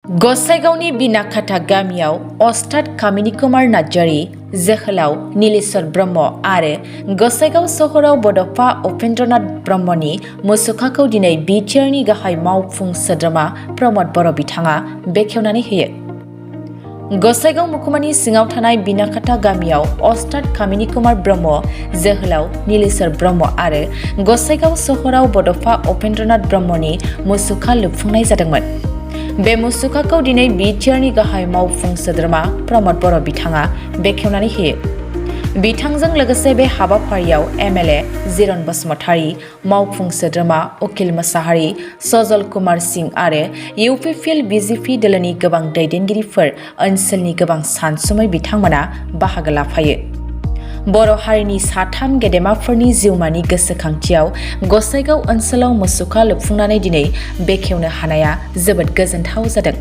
गसाइगावनि बिनाखाथा गामियाव अस्ताद कामिनी कुमार नार्जारी, जोहोलाव नीलेश्वर ब्रह्म आरो गसाइगाव सहराव बड'फा उपेन्द्रनाथ ब्रह्मनि मुसुखाखौ दिनै बिटिआरनि गाहाय मावफुं सोद्रोमा प्रमद बर' बिथाङा बेखेवनानै होयो। गसाइगाव महकुमानि सिङाव थानाय बिनाखाथा गामियाव अस्ताद कामिनी कुमार ब्रह्म, जोहोलाव नीलेश्वर ब्रह्म आरो गसाइगाव सहराव बड'फा उपेन्द्रनाथ ब्रह्मनि मुसुखा लुफुंनाय जादोंमोन। बे मुसुखाखौ दिनै बिटिआरनि गाहाय मावफुं सोद्रोमा प्रमद बर' बिथाङा बेखेवनानै होयो। बिथांजों लोगोसे बे हाबाफारियाव एमएलए जिरन बसुमतारी, मावफुं सोद्रोमा उकिल मोसाहारी, सजल कुमार सिंह आरो इउपिपिएल बिजेपि दोलोनि गोबां दैदेनगिरिफोर, ओनसोलनि गोबां सानसुमै बिथांमोना बाहागो लाफायो। बर' हारिनि साथाम गेदेमाफोरनि जिउमानि गोसोखांथियाव गसाइगाव ओनसोलाव मुसुखा लुफुंनानै दिनै बेखेवनो हानाया जोबोद गोजोनथाव जादों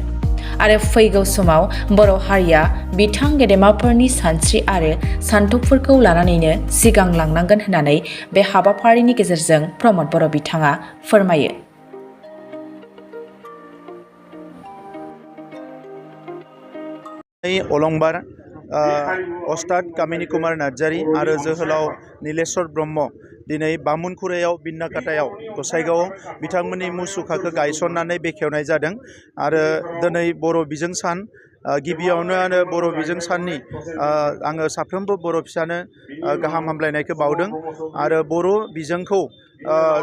आरो फैगौ समाव बर' हारिया बिथां गेदेमाफोरनि सानस्रि आरो सान्थौफोरखौ लानानैनो सिगांलांनांगोन होननानै बे हाबाफारिनि गेजेरजों प्रमद बर' बिथाङा फोरमायो। अलंबार अस्ताद कामिनी कुमार नार्जारी आरो जोहोलाव नीलेश्वर ब्रह्म दिनै बामुनखुरायाव बिनाखाथायाव गसाइगावआव बिथांमोननि मुसुखाखौ गायसननानै बेखेवनाय जादों आरो दिनै बर' बिजों सान गिबियावनो बर' बिजों साननि आङो साफ्रोमबो बर' फिसानो गाहाम हामलायनायखौ बावदों आरो बर' बिजोंखौ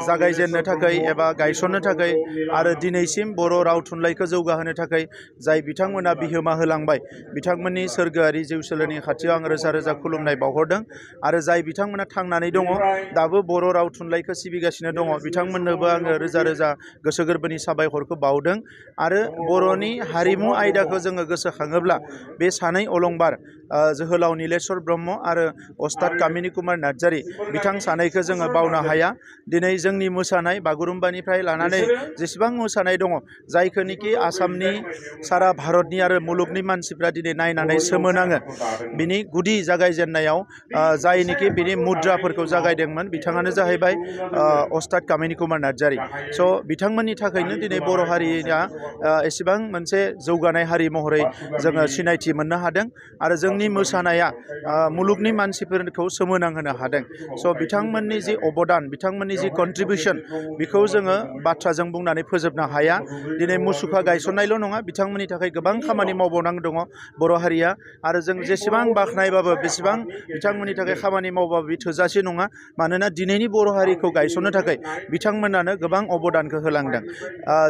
जागायजेननो थाखाय एबा गायसननो थाखाय आरो दिनैसिम बर' राव थुनलाइखौ जौगाहोनो थाखाय जाय बिथांमोना बिहोमा होलांबाय बिथांमोननि सोरगोआरि जिउसोलोनि खाथियाव आं रोजा रोजा खुलुमनाय बावहरदों आरो जाय बिथांमोना थांनानै दङ दाबो बर' राव थुनलाइखौ सिबिगासिनो दङ बिथांमोननोबो आङो रोजा रोजा गोसो गोरबोनि साबायखरखौ बावदों आरो बर'नि हारिमु आयदाखौ जोङो गोसोखाङोब्ला बे सानै अलंबार जोहोलाव नीलेश्वर ब्रह्म आरो अस्ताद कामिनी कुमार नार्जारी बिथां सानैखौ जोङो बावनो हाया। दिनै जोंनि मोसानाय बागुरुम्बानिफ्राय लानानै जेसेबां मोसानाय दङ जायखौनिखि आसामनि सारा भारतनि आरो मुलुगनि मानसिफ्रा दिनै नायनानै सोमोनाङो बिनि गुदि जागायजेननायाव जायनिखि बिनि मुद्राफोरखौ जागायदोंमोन बिथाङानो जाहैबाय अस्ताद कामिनी कुमार नार्जारी। स' बिथांमोननि थाखायनो दिनै बर' हारिया एसेबां मोनसे जौगानाय हारि महरै जोङो सिनायथि मोननो हादों आरो जोंनि मोसानाया मुलुगनि मानसिफोरखौ सोमोनांहोनो हादों। स' बिथांमोननि जि अबदान बिथांमोननि जि कन्ट्रिबिउसन बेखौ जोङो बाथ्राजों बुंनानै फोजोबनो हाया। दिनै मुसुखा गायसननायल' नङा बिथांमोननि थाखाय गोबां खामानि मावबावनांगौ दङ बर' हारिया आरो जों जेसेबां बाख्नायबाबो बेसेबां बिथांमोननि थाखाय खामानि मावबाबो बे थोजासे नङा मानोना दिनैनि बर' हारिखौ गायसननो थाखाय बिथांमोनानो गोबां अबदानखौ होलांदों।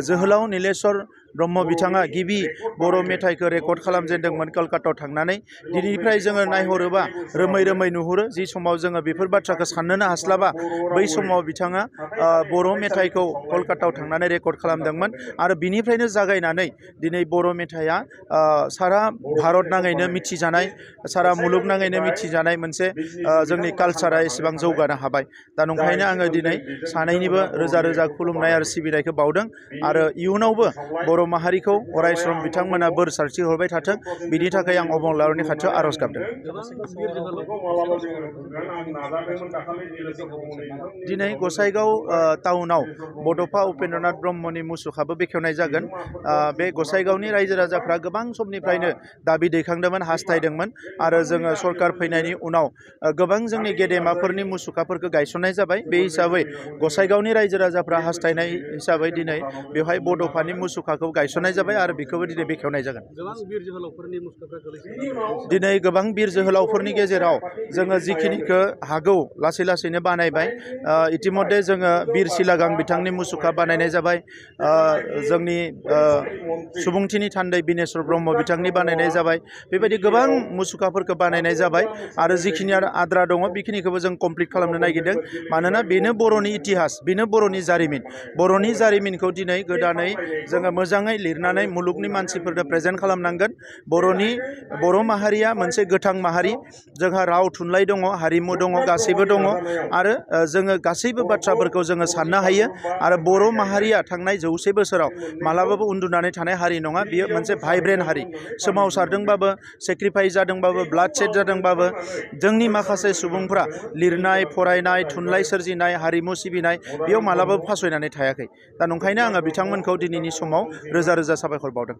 जोहोलाव नीलेश्वर ब्रह्म बिथाङा गिबि बर' मेथाइखौ रेकर्ड खालामजेनदोंमोन कलकातायाव थांनानै। दिनैनिफ्राय जोङो नायहरोबा रोमै रोमै नुहुरो जि समाव जोङो बेफोर बाथ्राखौ साननोनो हास्लाबा बै समाव बिथाङा बर' मेथाइखौ कलकातायाव थांनानै रेकर्ड खालामदोंमोन आरो बिनिफ्रायनो जागायनानै दिनै बर' मेथाइया सारा भारत नाङैनो मिथिजानाय सारा मुलुग नाङैनो मिथिजानाय मोनसे जोंनि कालसारा एसेबां जौगानो हाबाय। दा नंखायनो आङो दिनै सानैनिबो रोजा रोजा खुलुमनाय आरो सिबिनायखौ बावदों आरो इयुनावबो बर' माहारिखौ अरायसम बिथांमोना बोर सारस्रि हरबाय थाथों बिनि थाखाय आं अबंलावरनि खाथियाव आर'ज गाबदों। दिनै गसाइगाव टाउनाव बड'फा उपेन्द्रनाथ ब्रह्मनि मुसुखाबो बेखेवनाय जागोन। बे गसाइगावनि रायजो राजाफ्रा गोबां समनिफ्रायनो दाबि दैखांदोंमोन हास्थायदोंमोन आरो जोङो सरकार फैनायनि उनाव गोबां जोंनि गेदेमाफोरनि मुसुखाफोरखौ गायसननाय जाबाय। बे हिसाबै गसाइगावनि रायजो राजाफ्रा हास्थायनाय हिसाबै दिनै बेवहाय बड'फानि मुसुखाखौ गायसननाय जाबाय आरो बेखौबो दिनै बेखेवनाय जागोन। दिनै गोबां बिर जोहोलावफोरनि गेजेराव जोङो जिखिनिखौ हागौ लासै लासैनो बानायबाय। इतिमध्य जोङो बिर सिलागां बिथांनि मुसुखा बानायनाय जाबाय। जोंनि सुबुंथिनि थान्दै बिनेश्वर ब्रह्म बिथांनि बानायनाय जाबाय। बेबायदि गोबां मुसुखाफोरखौ बानायनाय जाबाय आरो जिखिनि आद्रा दङ बेखिनिखौबो जों कमप्लिट खालामनो नागिरदों मानोना बेनो बर'नि इतिहास, बेनो बर'नि जारिमिन। बर'नि जारिमिनखौ दिनै गोदानै जोङो मोजाङै लिरनानै मुलुगनि मानसिफोरनो प्रेजेन्ट खालामनांगोन। बर' माहारिया मोनसे गोथां माहारि, जोंहा राव थुनलाइ दङ, हारिमु दङ, गासैबो दङ आरो जोङो गासैबो बाथ्राफोरखौ जोङो साननो हायो आरो बर' माहारिया थांनाय 100 बोसोराव मालाबाबो उन्दुनानै थानाय हारि नङा। बियो मोनसे भाइब्रेन्ट हारि। सोमावसारदोंबाबो, सेक्रिफाइस जादोंबाबो, ब्लाड शेड जादोंबाबो जोंनि माखासे सुबुंफ्रा लिरनाय, फरायनाय, थुनलाइ सोरजिनाय, हारिमु सिबिनाय बेयाव मालाबाबो फासयनानै थायाखै। दा नंखायनो आङो बिथांमोनखौ दिनैनि समाव रोजा रोजा साबायखर बावदों।